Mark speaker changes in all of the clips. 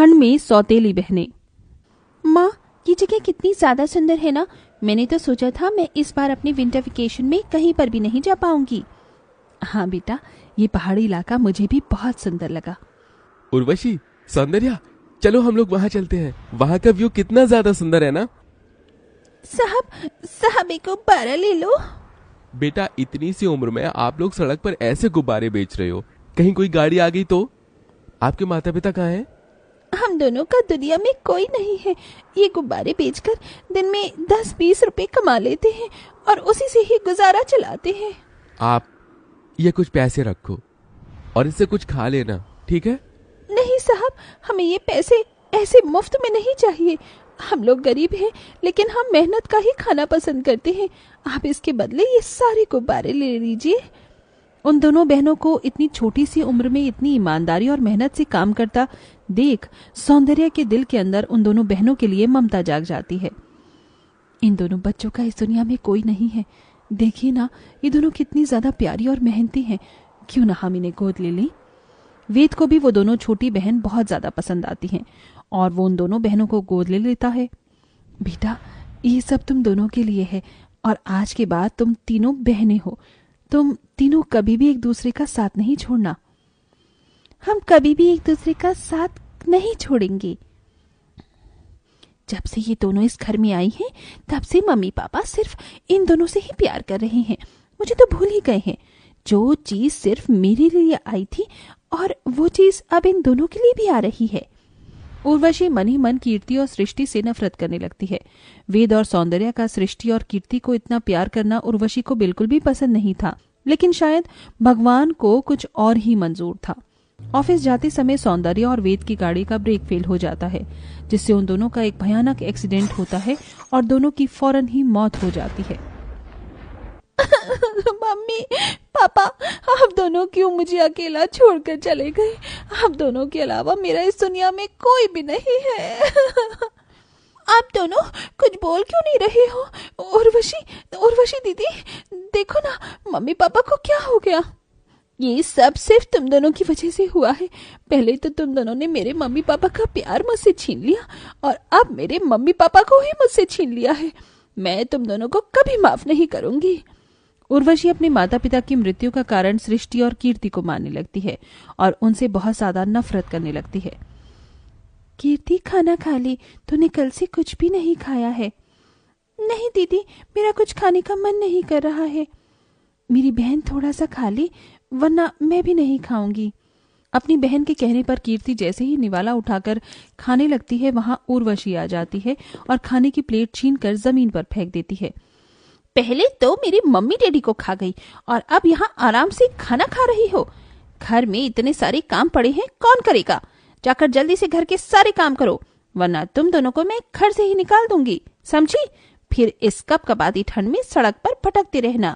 Speaker 1: ठंड में सौतेली बहनें। माँ, ये जगह कितनी ज्यादा सुंदर है ना। मैंने तो सोचा था मैं इस बार अपने विंटर वेकेशन में कहीं पर भी नहीं जा पाऊंगी। हाँ बेटा, ये पहाड़ी इलाका मुझे भी बहुत सुंदर लगा।
Speaker 2: उर्वशी, सौंदर्या, चलो हम लोग वहाँ चलते हैं। वहाँ का व्यू कितना ज्यादा सुंदर है ना।
Speaker 1: साहब एक गुब्बारा ले लो।
Speaker 2: बेटा, इतनी सी उम्र में आप लोग सड़क पर ऐसे गुब्बारे बेच रहे हो, कहीं कोई गाड़ी आ गई तो? आपके माता पिता कहाँ हैं?
Speaker 1: हम दोनों का दुनिया में कोई नहीं है। ये गुब्बारे बेचकर दिन में 10-20 रुपए कमा लेते हैं और उसी से ही गुजारा चलाते हैं।
Speaker 2: आप ये कुछ पैसे रखो और इससे कुछ खा लेना, ठीक है?
Speaker 1: नहीं साहब, हमें ये पैसे ऐसे मुफ्त में नहीं चाहिए। हम लोग गरीब हैं, लेकिन हम मेहनत का ही खाना पसंद करते हैं। आप इसके बदले ये सारे गुब्बारे ले लीजिए। उन दोनों बहनों को इतनी छोटी सी उम्र में इतनी ईमानदारी और मेहनत से काम करता देख सौंदर्या के दिल के अंदर उन दोनों बहनों के लिए ममता जाग जाती है। इन दोनों बच्चों का इस दुनिया में कोई नहीं है। देखिए ना, ये दोनों कितनी ज्यादा प्यारी और मेहनती हैं। क्यों ना हम इन्हें गोद ले लें। वेद को भी वो दोनों छोटी बहन बहुत ज्यादा पसंद आती हैं और वो उन दोनों बहनों को गोद ले लेता है। बेटा, ये सब तुम दोनों के लिए है और आज के बाद तुम तीनों बहनें हो। तुम तीनों कभी भी एक दूसरे का साथ नहीं छोड़ना। हम कभी भी एक दूसरे का साथ नहीं छोड़ेंगे। जब से ये दोनों इस घर में आई हैं, तब से मम्मी पापा सिर्फ इन दोनों से ही प्यार कर रहे हैं। मुझे तो भूल ही गए हैं। जो चीज सिर्फ मेरे लिए आई थी और वो चीज अब इन दोनों के लिए भी आ रही है। उर्वशी मन ही मन कीर्ति और सृष्टि से नफरत करने लगती है। वेद और सौंदर्या का सृष्टि और कीर्ति को इतना प्यार करना उर्वशी को बिल्कुल भी पसंद नहीं था, लेकिन शायद भगवान को कुछ और ही मंजूर था। ऑफिस जाते समय सौंदर्या और वेद की गाड़ी का ब्रेक फेल हो जाता है, जिससे उन दोनों का एक भयानक एक्सीडेंट होता है और दोनों की फौरन ही मौत हो जाती है। मम्मी पापा, आप दोनों क्यों मुझे अकेला छोड़कर चले गए? आप दोनों के अलावा मेरा इस दुनिया में कोई भी नहीं है। आप दोनों कुछ बोल क्यों नहीं रहे हो? उर्वशी दीदी, देखो ना, मम्मी पापा को क्या हो गया? ये सब सिर्फ तुम दोनों की वजह से हुआ है। पहले तो तुम दोनों ने मेरे मम्मी पापा का प्यार मुझसे छीन लिया और अब मेरे मम्मी पापा को ही मुझसे छीन लिया है। मैं तुम दोनों को कभी माफ नहीं करूंगी। उर्वशी अपने माता पिता की मृत्यु का कारण सृष्टि और कीर्ति को मानने लगती है और उनसे बहुत ज्यादा नफरत करने लगती है। कीर्ति, खाना खा ले, तूने कल से कुछ भी नहीं खाया है। नहीं दीदी, मेरा कुछ खाने का मन नहीं कर रहा है। मेरी बहन थोड़ा सा खा ले, वरना मैं भी नहीं खाऊंगी। अपनी बहन के कहने पर कीर्ति जैसे ही निवाला उठाकर खाने लगती है, वहां उर्वशी आ जाती है और खाने की प्लेट छीनकर जमीन पर फेंक देती है। पहले तो मेरी मम्मी डैडी को खा गई और अब यहाँ आराम से खाना खा रही हो। घर में इतने सारे काम पड़े हैं, कौन करेगा? जाकर जल्दी से घर के सारे काम करो, वरना तुम दोनों को मैं घर से ही निकाल दूंगी, समझी? फिर इस कपकपाती ठंड में सड़क पर भटकते रहना।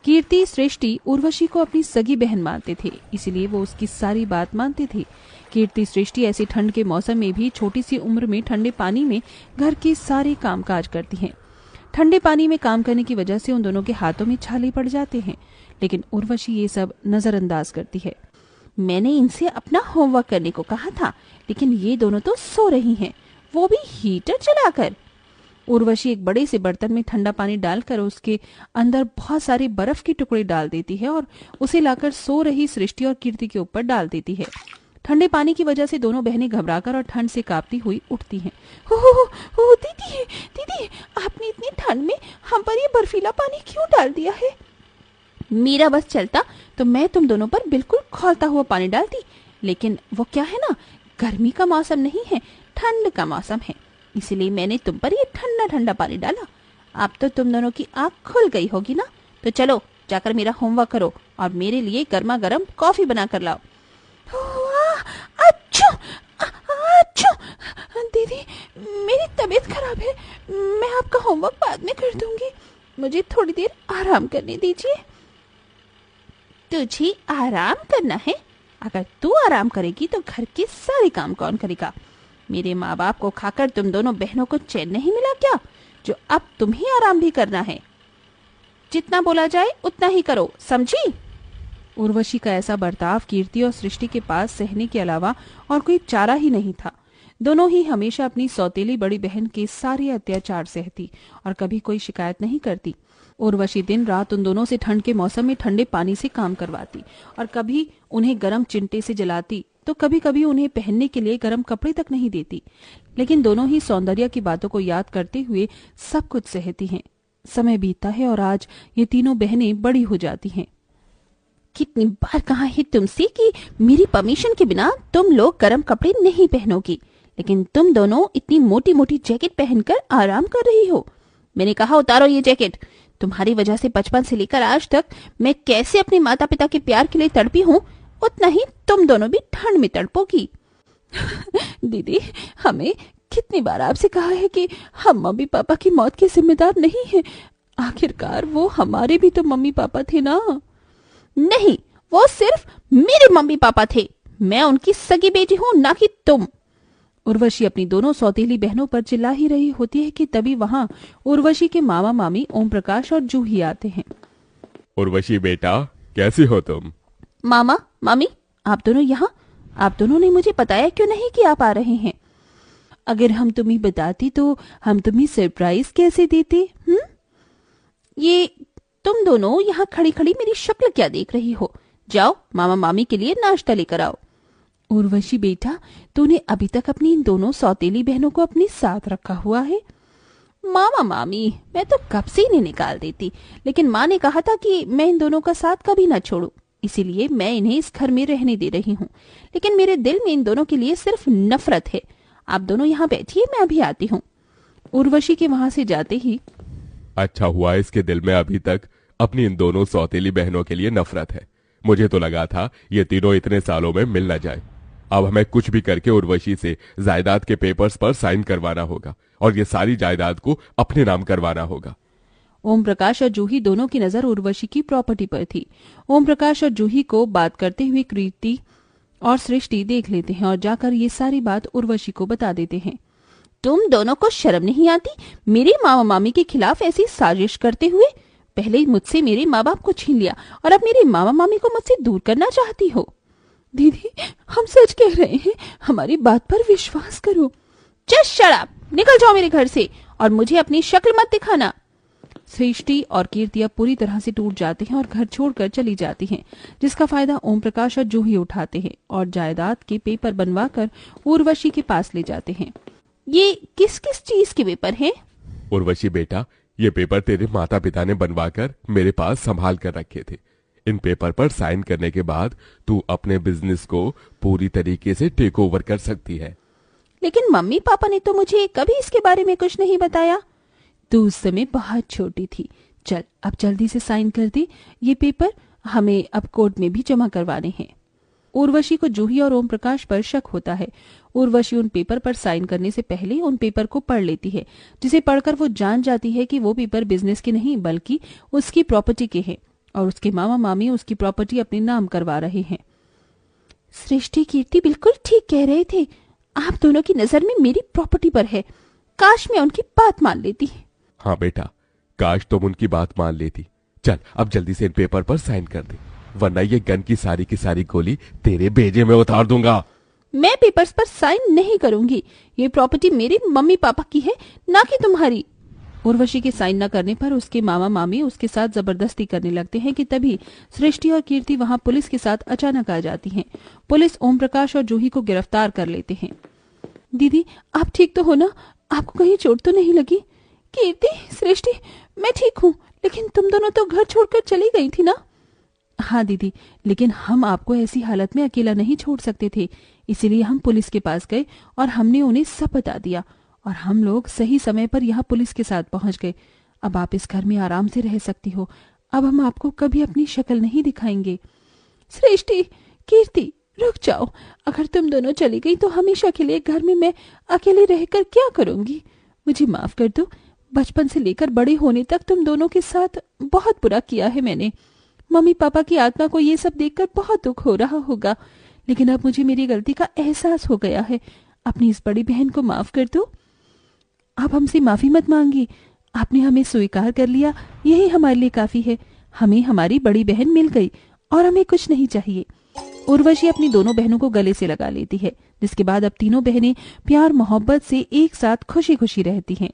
Speaker 1: कीर्ति, सृष्टि उर्वशी को अपनी सगी बहन मानते थे, इसलिए वो उसकी सारी बात मानते थे। कीर्ति, सृष्टि ऐसी ठंड के मौसम में भी छोटी सी उम्र में ठंडे पानी में घर के सारे कामकाज करती हैं। ठंडे पानी में काम करने की वजह से उन दोनों के हाथों में छाले पड़ जाते हैं, लेकिन उर्वशी ये सब नजरअंदाज करती है। मैंने इनसे अपना होमवर्क करने को कहा था, लेकिन ये दोनों तो सो रही हैं, वो भी हीटर चलाकर। उर्वशी एक बड़े से बर्तन में ठंडा पानी डालकर उसके अंदर बहुत सारे बर्फ के टुकड़े डाल देती है और उसे लाकर सो रही सृष्टि और कीर्ति के ऊपर डाल देती है। ठंडे पानी की वजह से दोनों बहनें घबराकर और ठंड से कांपती हुई उठती हैं। हो दीदी, आपने इतनी ठंड में हम पर ये बर्फीला पानी क्यों डाल दिया है? मेरा बस चलता तो मैं तुम दोनों पर बिल्कुल खौलता हुआ पानी डालती, लेकिन वो क्या है ना, गर्मी का मौसम नहीं है, ठंड का मौसम है, इसलिए मैंने तुम पर ये ठंडा ठंडा पानी डाला। अब तो तुम दोनों की आंख खुल गई होगी ना, तो चलो जाकर मेरा होमवर्क करो और मेरे लिए गर्मा गर्म कॉफी बना कर लाओ। अच्छा दीदी, मेरी तबीयत खराब है, मैं आपका होमवर्क बाद में कर दूंगी, मुझे थोड़ी देर आराम करने दीजिए। तुझे आराम करना है? अगर तू आराम करेगी तो घर के सारे काम कौन करेगा? मेरे माँ बाप को खाकर तुम दोनों बहनों को चैन नहीं मिला क्या, जो अब तुम्हें आराम भी करना है? जितना बोला जाए उतना ही करो, समझी? उर्वशी का ऐसा बर्ताव कीर्ति और सृष्टि के पास सहने के अलावा और कोई चारा ही नहीं था। दोनों ही हमेशा अपनी सौतेली बड़ी बहन के सारे अत्याचार सहती और कभी कोई शिकायत नहीं करती। उर्वशी दिन रात उन दोनों से ठंड के मौसम में ठंडे पानी से काम करवाती और कभी उन्हें गर्म चिंटे से जलाती तो कभी कभी उन्हें पहनने के लिए गर्म कपड़े तक नहीं देती। लेकिन दोनों ही सौंदर्य की बातों को याद करते हुए सब कुछ सहती हैं। समय बीतता है और आज ये तीनों बहनें बड़ी हो जाती हैं। कितनी बार कहा है तुमसे कि मेरी परमिशन के बिना तुम लोग गर्म कपड़े नहीं पहनोगी, लेकिन तुम दोनों इतनी मोटी मोटी जैकेट पहनकर आराम कर रही हो। मैंने कहा उतारो ये जैकेट। तुम्हारी वजह से बचपन से लेकर आज तक मैं कैसे अपने माता पिता के प्यार के लिए तड़पी हूँ, उतना ही तुम दोनों भी ठंड में तड़पोगी। दीदी, हमें कितनी बार आपसे कहा है कि हम मम्मी पापा की मौत के जिम्मेदार नहीं हैं। आखिरकार वो हमारे भी तो मम्मी पापा थे ना। नहीं, वो सिर्फ मेरे मम्मी पापा थे। मैं उनकी सगी बेटी हूँ, ना कि तुम। उर्वशी अपनी दोनों सौतेली बहनों पर चिल्ला ही रही होती है कि तभी वहां उर्वशी के मामा मामी ओम प्रकाश और जूही आते हैं।
Speaker 2: उर्वशी बेटा, कैसी हो तुम?
Speaker 1: मामा मामी, आप दोनों यहाँ? आप दोनों ने मुझे बताया क्यों नहीं कि आप आ रहे हैं? अगर हम तुम्हें बताती तो हम तुम्हें सरप्राइज कैसे देते? ये तुम दोनों यहाँ खड़ी खड़ी मेरी शक्ल क्या देख रही हो? जाओ मामा मामी के लिए नाश्ता लेकर आओ। उर्वशी बेटा, तूने अभी तक अपनी इन दोनों सौतेली बहनों को अपने साथ रखा हुआ है। मामा मामी, मैं तो कब से इन्हें निकाल देती, लेकिन माँ ने कहा था कि मैं इन दोनों का साथ कभी ना छोड़ूं, इसीलिए मैं इन्हें इस घर में रहने दे रही हूँ। लेकिन मेरे दिल में इन दोनों के लिए सिर्फ नफरत है। आप दोनों यहाँ बैठिए, मैं अभी आती हूँ। उर्वशी के वहां से जाते ही,
Speaker 2: अच्छा हुआ इसके दिल में अभी तक अपनी इन दोनों सौतेली बहनों के लिए नफरत है। मुझे तो लगा था ये तीनों इतने सालों में मिल न जाए। अब हमें कुछ भी करके उर्वशी से जायदाद के पेपर्स पर साइन करवाना होगा और ये सारी जायदाद को अपने नाम करवाना होगा।
Speaker 1: ओम प्रकाश और जूही दोनों की नजर उर्वशी की प्रॉपर्टी पर थी। ओम प्रकाश और जूही को बात करते हुए कीर्ति और सृष्टि देख लेते हैं और जाकर ये सारी बात उर्वशी को बता देते हैं। तुम दोनों को शर्म नहीं आती मेरे मामा मामी के खिलाफ ऐसी साजिश करते हुए? पहले मुझसे मेरे माँ बाप को छीन लिया और अब मेरे मामा मामी को मुझसे दूर करना चाहती हो। दीदी, हम सच कह रहे हैं, हमारी बात पर विश्वास करो। जस्ट शट अप, निकल जाओ मेरे घर से और मुझे अपनी शक्ल मत दिखाना। सृष्टि और कीर्ति अब पूरी तरह से टूट जाते हैं और घर छोड़कर चली जाती हैं, जिसका फायदा ओम प्रकाश और जूही उठाते हैं और जायदाद के पेपर बनवाकर उर्वशी के पास ले जाते हैं। ये किस किस चीज के पेपर हैं?
Speaker 2: उर्वशी बेटा, ये पेपर तेरे माता पिता ने बनवाकर मेरे पास संभाल कर रखे थे। इन पेपर पर साइन करने के बाद तू अपने बिजनेस को पूरी तरीके से टेक ओवर कर सकती है।
Speaker 1: लेकिन मम्मी पापा ने तो मुझे कभी इसके बारे में कुछ नहीं बताया। तू उस समय बहुत छोटी थी। चल अब जल्दी से साइन कर दे ये पेपर, हमें अब कोर्ट में भी जमा करवाने हैं। उर्वशी को जूही और ओम प्रकाश पर शक होता है। उर्वशी उन पेपर पर साइन करने से पहले उन पेपर को पढ़ लेती है, जिसे पढ़कर वो जान जाती है कि वो पेपर बिजनेस के नहीं बल्कि उसकी प्रॉपर्टी के हैं और उसके मामा मामी उसकी प्रॉपर्टी अपने नाम करवा रहे हैं। सृष्टि कीर्ति बिल्कुल ठीक कह रहे थे। आप दोनों की नजर में मेरी प्रॉपर्टी पर है। काश मैं उनकी बात मान लेती।
Speaker 2: हाँ बेटा, काश तुम उनकी बात मान लेती। चल अब जल्दी से इन पेपर पर साइन कर दे, वरना ये गन की सारी गोली तेरे भेजे में उतार दूंगा।
Speaker 1: मैं पेपर्स पर साइन नहीं करूंगी। ये प्रॉपर्टी मेरे मम्मी पापा की है, ना कि तुम्हारी। उर्वशी के साइन न करने पर उसके मामा मामी उसके साथ जबरदस्ती करने लगते हैं कि तभी सृष्टि और कीर्ति वहां पुलिस के साथ अचानक आ जाती हैं। पुलिस ओम प्रकाश और जूही को गिरफ्तार कर लेते हैं। दीदी, आप ठीक तो हो ना? आपको कहीं चोट तो नहीं लगी? कीर्ति, सृष्टि, मैं ठीक हूँ, लेकिन तुम दोनों तो घर छोड़कर चली गई थी ना? हाँ दीदी, लेकिन हम आपको ऐसी हालत में अकेला नहीं छोड़ सकते थे, इसीलिए हम पुलिस के पास गए और हमने उन्हें सब बता दिया और हम लोग सही समय पर यहाँ पुलिस के साथ पहुंच गए। अब आप इस घर में आराम से रह सकती हो। अब हम आपको कभी अपनी शक्ल नहीं दिखाएंगे। सृष्टि, कीर्ति, रुक जाओ। अगर तुम दोनों चली गई तो हमेशा के लिए घर में मैं अकेले रहकर क्या करूंगी? मुझे माफ कर दो। बचपन से लेकर बड़े होने तक तुम दोनों के साथ बहुत बुरा किया है मैंने। मम्मी पापा की आत्मा को ये सब देखकर बहुत दुख हो रहा होगा, लेकिन अब मुझे मेरी गलती का एहसास हो गया है। अपनी इस बड़ी बहन को माफ कर दो। आप हमसे माफी मत मांगी। आपने हमें स्वीकार कर लिया, यही हमारे लिए काफी है। हमें हमारी बड़ी बहन मिल गई और हमें कुछ नहीं चाहिए। उर्वशी अपनी दोनों बहनों को गले से लगा लेती है, जिसके बाद अब तीनों बहनें प्यार मोहब्बत से एक साथ खुशी खुशी रहती हैं।